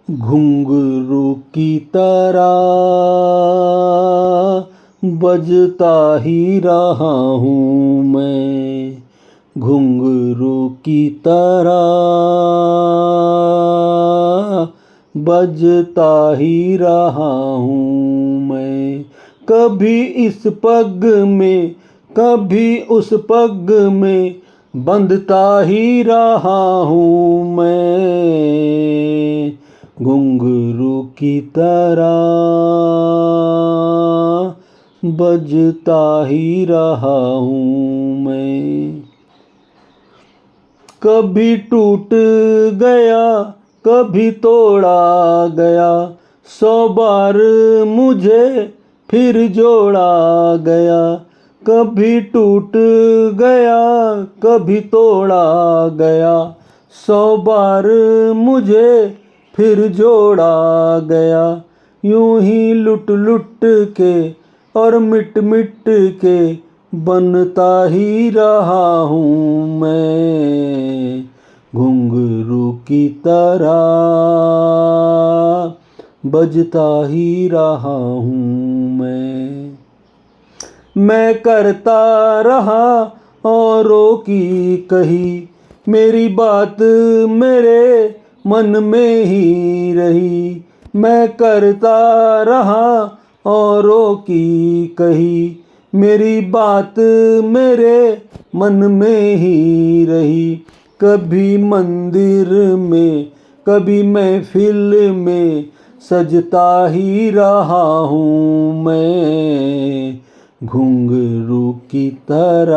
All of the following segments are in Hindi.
घुंघरू की तरह बजता ही रहा हूँ मैं, घुंघरू की तरह बजता ही रहा हूँ मैं। कभी इस पग में कभी उस पग में बंधता ही रहा हूँ मैं, घुंघरू की तरह बजता ही रहा हूँ मैं। कभी टूट गया कभी तोड़ा गया, 100 बार मुझे फिर जोड़ा गया। कभी टूट गया कभी तोड़ा गया, 100 बार मुझे फिर जोड़ा गया। यूं ही लुट लुट के और मिट मिट के बनता ही रहा हूँ मैं, घुंघरू की तरह बजता ही रहा हूँ मैं करता रहा औरों की कही, मेरी बात मेरे मन में ही रही। मैं करता रहा औरों की कही, मेरी बात मेरे मन में ही रही। कभी मंदिर में कभी महफिल में सजता ही रहा हूँ मैं, घुंघरू की तरह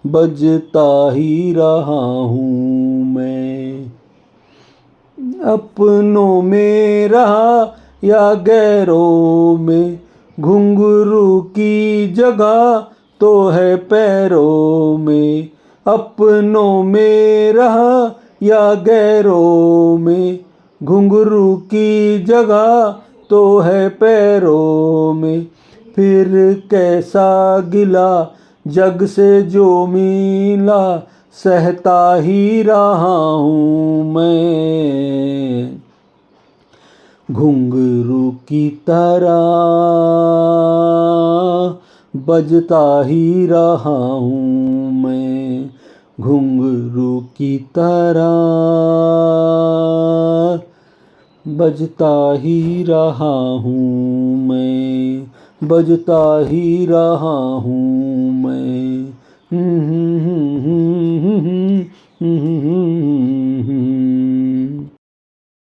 बजता ही रहा हूँ मैं। अपनों में रहा या गैरों में, घुंघरू की जगह तो है पैरों में। अपनों में रहा या गैरों में, घुंघरू की जगह तो है पैरों में। फिर कैसा गिला जग से जो मिला, सहता ही रहा हूँ मैं, घुंघरू की तरह बजता ही रहा हूँ मैं, घुंघरू की तरह बजता ही रहा हूँ मैं, बजता ही रहा हूँ मैं।